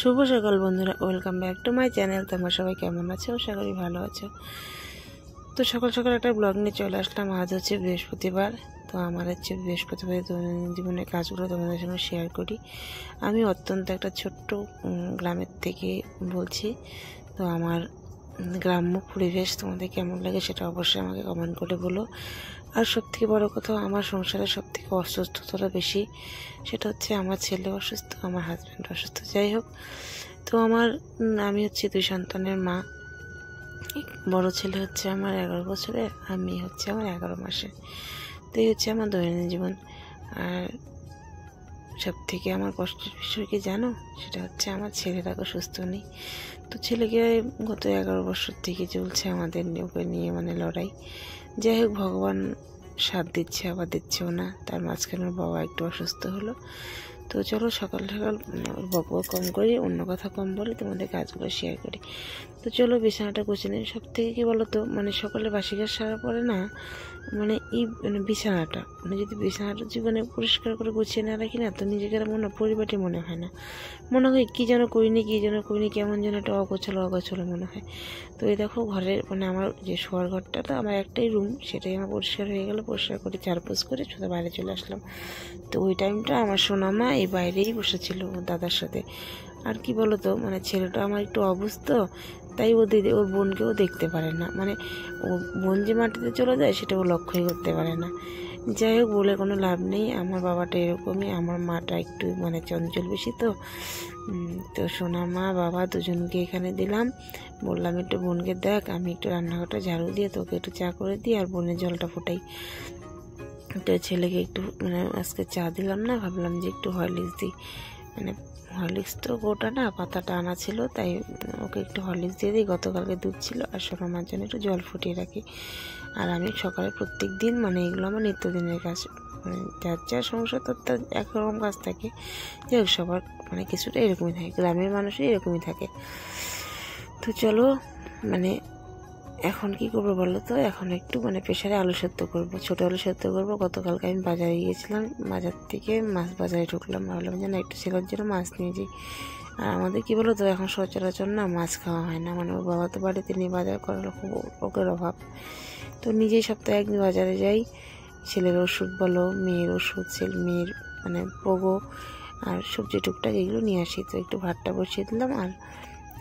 শুভ সকাল বন্ধুরা, welcome back to my channel. তোমরা সবাই কেমন আছো? আশা করি ভালো আছো। তো সকাল সকাল একটা ব্লগ নিয়ে চলে আসলাম। আজ হচ্ছে বৃহস্পতিবার। তো আমার হচ্ছে বৃহস্পতিবার দৈনন্দিন জীবনের কাজগুলো তোমাদের সঙ্গে শেয়ার করি। আমি অত্যন্ত একটা ছোট্ট গ্রামের থেকে বলছি। তো আমার গ্রাম্য পরিবেশ তোমাদের কেমন লাগে সেটা অবশ্যই আমাকে কমেন্ট করে বলো। আর সবথেকে বড় কথা, আমার সংসারে সবথেকে অসুস্থতাটা বেশি, সেটা হচ্ছে আমার ছেলে অসুস্থ, আমার হাজব্যান্ড অসুস্থ। যাই হোক, তো আমি হচ্ছে 2 সন্তানের মা। বড় ছেলে হচ্ছে আমার 11 বছরের, আর মেয়ে হচ্ছে আমার 11 মাসে। তো এই হচ্ছে আমার দৈনন্দিন জীবন। আর সব থেকে আমার কষ্টের বিষয় কি জানো? সেটা হচ্ছে আমার ছেলেটাকে সুস্থ নেই। তো ছেলেকে গত 11 বছর থেকে চলছে আমাদের ওকে নিয়ে লড়াই। যাই হোক, ভগবান সাথ দিচ্ছে, আবার দিচ্ছেও না। তার মাঝখানে ওর বাবা একটু অসুস্থ হলো। তো চলো সকাল সকাল ওর বকবক কম করি, অন্য কথা কম বলে তোমাদের কাজগুলো শেয়ার করি। তো চলো বিছানাটা গুছিয়ে নিই। সব থেকে কী বলো তো, সকালে বাসি কাজ সারার পরে না বিছানাটা যদি বিছানাটা জীবনে পরিষ্কার করে গুছিয়ে না রাখি না, তো নিজেকে পরিপাটি মনে হয় না। মনে হয় কী যেন করিনি, কেমন যেন একটা অগোছালো মনে হয়। তো এই দেখো, ঘরের আমার যে শোয়ার ঘরটা, তো আমার একটাই রুম, সেটাই আমার পরিষ্কার হয়ে গেল। পরিষ্কার করে চারপোষ করে শুধু বাইরে চলে আসলাম। তো ওই টাইমটা আমার সোনামা এই বাইরেই বসেছিল দাদার সাথে। আর কি বলতো, ছেলেটা আমার একটু অবুঝ, তাই ওর বোনকেও দেখতে পারে না। ও বোন যে মাটিতে চলে যায় সেটা ও লক্ষ্যই করতে পারে না। যাই হোক, বলে কোনো লাভ নেই। আমার বাবাটা এরকমই, আমার মাটা একটু চঞ্চল বেশি। তো সোনা মা বাবা দুজনকে এখানে দিলাম, বললাম একটু বোনকে দেখ, আমি একটু রান্নাঘরটা ঝাড়ু দিয়ে তোকে একটু চা করে দিই, আর বোনের জলটা ফোটাই। তো ছেলেকে একটু আজকে চা দিলাম না, ভাবলাম যে একটু হরলিক্স দিই। হরলিক্স তো গোটা না, পাতাটা আনা ছিল, তাই ওকে একটু হরলিক্স দিয়ে দিই। গতকালকে দুধ ছিল, আর সোনামার জন্য একটু জল ফুটিয়ে রাখি। আর আমি সকালে প্রত্যেক দিন এগুলো আমার নিত্যদিনের কাজ। যার যার সংসার তার একরকম কাজ থাকে। যাই হোক, সবার কিছুটা এরকমই থাকে, গ্রামের মানুষই এরকমই থাকে। তো চলো, এখন কি করবো বলো তো? এখন একটু প্রেসারে আলু সেদ্ধ করবো, ছোটো আলু সেদ্ধ করবো। গতকালকে আমি বাজারে গিয়েছিলাম, বাজার থেকে মাছ বাজারে ঢুকলাম, ভাবলাম যে না একটু ছেলের জন্য মাছ নিয়ে যাই। আর আমাদের কি বলো তো, এখন সচরাচর না মাছ খাওয়া হয় না। ওর বাবা তো বাড়িতে নিয়ে বাজার করার খুব লোকের অভাব। তো নিজেই সপ্তাহে একদিন বাজারে যাই, ছেলের ওষুধ বলো, মেয়ের ওষুধ, মেয়ের পোগো আর সবজি টুকটাক এগুলো নিয়ে আসি। তো একটু ভাতটা বসিয়ে দিলাম, আর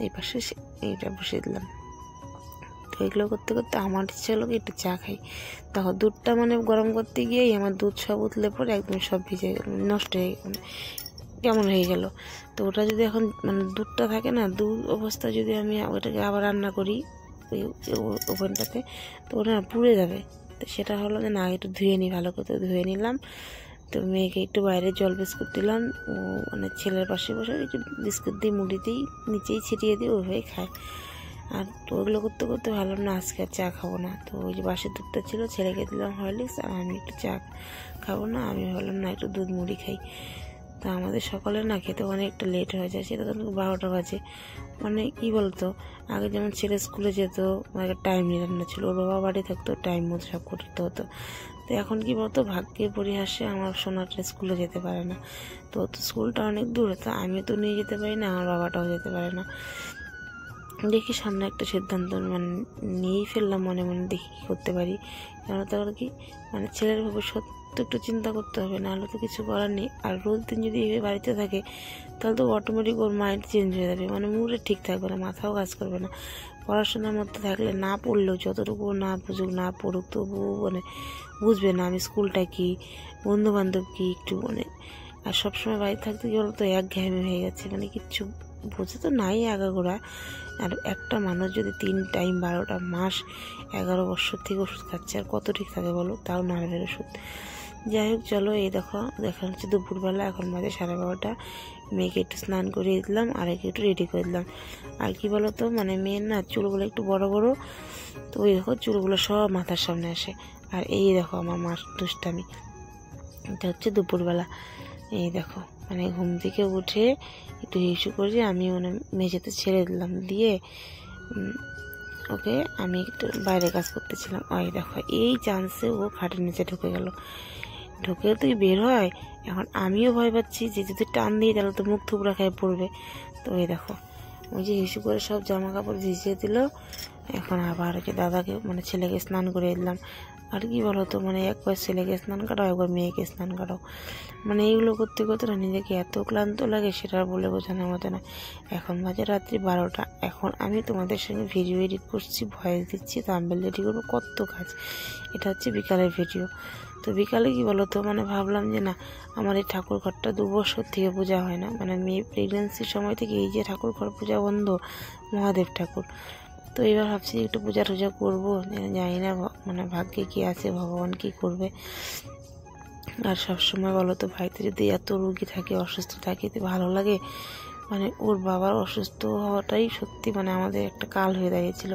এই পাশে এইটা বসিয়ে দিলাম। তো এগুলো করতে করতে আমার ইচ্ছা হলো একটু চা খাই। তখন দুধটা গরম করতে গিয়েই আমার দুধ সব উতলে পরে একদম সব ভিজে নষ্ট হয়ে কেমন হয়ে গেল। তো ওটা যদি এখন দুধটা থাকে না, দুধ অবস্থা যদি আমি ওটাকে আবার রান্না করি ওই ওভেনটাতে, তো ওটা পুড়ে যাবে। তো সেটা হলো যে না, একটু ধুয়ে নিই, ভালো করে ধুয়ে নিলাম। তো মেয়েকে একটু বাইরে জল বিস্কুট দিলাম, ও ছেলের পাশে বসে একটু বিস্কুট দিই, মুড়ি দিই, নিচেই ছিটিয়ে দিই, ওইভাবে খায়। আর তো ওগুলো করতে করতে ভাবলাম না আজকে আর চা খাবো না। তো ওই যে বাসের দুধটা ছিল, ছেলেকে দিলাম হরলিক্স, আর আমি একটু চা খাবো না। আমি ভাবলাম না একটু দুধ মুড়ি খাই। তা আমাদের সকালে না খেতে অনেকটা লেট হয়ে যায়, সেটা তো 12টা বাজে। কি বলতো, আগে যেমন ছেলে স্কুলে যেত, টাইম নিয়ে রান্না ছিল, ওর বাবা বাড়ি থাকতো, টাইম মতো সব করতে হতো। তো এখন কি বলতো, ভাগ্যের পরিহাসে আমার সোনাটা স্কুলে যেতে পারে না। তো স্কুলটা অনেক দূর, তো আমি তো নিয়ে যেতে পারি না, আমার বাবাটাও যেতে পারে না। দেখি সামনে একটা সিদ্ধান্ত নিয়েই ফেললাম, মনে মনে দেখি কী করতে পারি। কেন তাহলে কি ছেলের ভবিষ্যৎ তো একটু চিন্তা করতে হবে, নাহলে তো কিছু করার নেই। আর রোজ দিন যদি বাড়িতে থাকে, তাহলে তো অটোমেটিক ওর মাইন্ড চেঞ্জ হয়ে যাবে, মুডে ঠিক থাকবে না, মাথাও কাজ করবে না। পড়াশোনার মধ্যে থাকলে না পড়লেও, যতটুকু না বুঝুক না পড়ুক, তবুও বুঝবে না আমি স্কুলটা কী, বন্ধু বান্ধব কী, একটু আর সবসময় বাড়ি থাকতে কি বলতো, একঘেয়েমি হয়ে যাচ্ছে, কিচ্ছু বুঝে তো নাই আগাগোড়া। আর একটা মানুষ যদি 3 টাইম 12টা মাস 11 বছর থেকে ওষুধ খাচ্ছে, আর কত ঠিক থাকে বলো? তাও নার্ভের ওষুধ। যাই হোক, চলো, এই দেখো দেখা হচ্ছে দুপুরবেলা, এখন বাজে 12:30। মেয়েকে একটু স্নান করিয়ে দিলাম, আর একটু রেডি করে দিলাম। আর কি বলো তো, মেয়ের না চুলগুলো একটু বড় বড়, তো ওই দেখো চুলগুলো সব মাথার সামনে আসে। আর এই দেখো আমার মার দুষ্টামি, এটা হচ্ছে দুপুরবেলা। এই দেখো ঘুম থেকে উঠে একটু হিসু করে আমি মেঝেতে ছেড়ে দিলাম, দিয়ে ওকে আমি একটু বাইরে কাজ করতেছিলাম। ওই দেখো এই চান্সে ও খাটের নিচে ঢুকে গেল। ঢুকেও তুই বের হয়। এখন আমিও ভয় পাচ্ছি যে যদি টান দিই তাহলে তো মুখ থুবড়া খায় পড়বে। তো এই দেখো ওই যে হিসু করে সব জামা কাপড় ভিজিয়ে দিল। এখন আবার হচ্ছে দাদাকে মানে ছেলেকে স্নান করে দিলাম। আর কি বলো তো, মানে একবার ছেলেকে স্নান কাটাও, একবার মেয়েকে স্নান কাটাও, মানে এইগুলো করতে করতে না নিজেকে এত ক্লান্ত লাগে সেটা আর বলে বোঝানোর মতো না। এখন বাজে রাত্রি 12টা। এখন আমি তোমাদের সঙ্গে ভিডিও এডিট করছি, ভয়েস দিচ্ছি, থাম্বনেল রেডি করবো, কত কাজ। এটা হচ্ছে বিকালের ভিডিও। তো বিকালে কি বলো তো, মানে ভাবলাম যে না, আমার এই ঠাকুর ঘরটা 2 বছর থেকে পূজা হয় না, মানে মেয়ে প্রেগনেন্সির সময় থেকে এই যে ঠাকুর ঘর পূজা বন্ধ, মহাদেব ঠাকুর। তো এবার ভাবছি একটু পূজা টুজা করবো, জানি না মানে ভাগ্যে কি আছে, ভগবান কি করবে। আর সবসময় বলো তো ভাইতে যদি এত রুগী থাকে, অসুস্থ থাকে, তো ভালো লাগে? মানে ওর বাবার অসুস্থ হওয়াটাই সত্যি মানে আমাদের একটা কাল হয়ে দাঁড়িয়েছিল।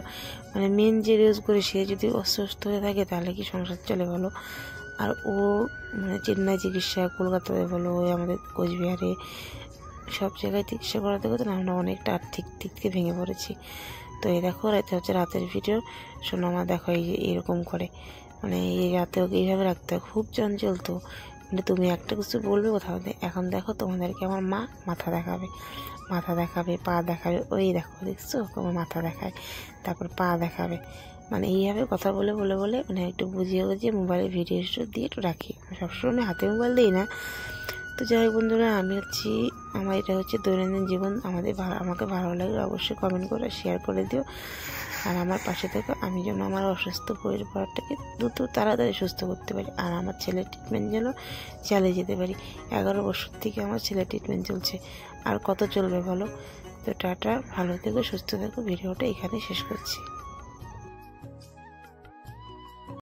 মানে মেন যে রোজ করে সে যদি অসুস্থ হয়ে থাকে তাহলে কি সংসার চলে বলো? আর ও মানে চেন্নাই চিকিৎসা, কলকাতায় বলো, ওই আমাদের কোচবিহারে, সব জায়গায় চিকিৎসা করাতে করতে না আমরা অনেকটা আর্থিক দিক থেকে ভেঙে পড়েছি। তো এই দেখো এটা হচ্ছে রাতের ভিডিও। শোনো আমার দেখো এই যে এরকম করে, মানে এই রাতে ওকে এইভাবে রাখতে হয়, খুব চঞ্চল। তো মানে তুমি একটা কিছু বলবে কোথাও। এখন দেখো তোমাদেরকে আমার মা মাথা দেখাবে, মাথা দেখাবে, পা দেখাবে, ওই দেখো দেখছো তোমার মাথা দেখায়, তারপর পা দেখাবে, মানে এইভাবে কথা বলে বলে বলে মানে একটু বুঝিয়ে বুঝিয়ে মোবাইলে ভিডিও দিয়ে একটু রাখি। সবসময় আমি হাতে মোবাইল দিই না। তো যাই হোক বন্ধুরা, আমি হচ্ছি আমার এটা হচ্ছে দৈনন্দিন জীবন। আমাকে ভালো লাগলে অবশ্যই কমেন্ট করে শেয়ার করে দিও, আর আমার পাশে থেকো, আমি যেন আমার অসুস্থ পরিবারটাকে দ্রুত তাড়াতাড়ি সুস্থ করতে পারি, আর আমার ছেলের ট্রিটমেন্ট যেন চালিয়ে যেতে পারি। 11 বছর থেকে আমার ছেলের ট্রিটমেন্ট চলছে, আর কত চলবে বলো? তো টাটা, ভালো থেকো, সুস্থ থেকো। ভিডিওটা এখানেই শেষ করছি।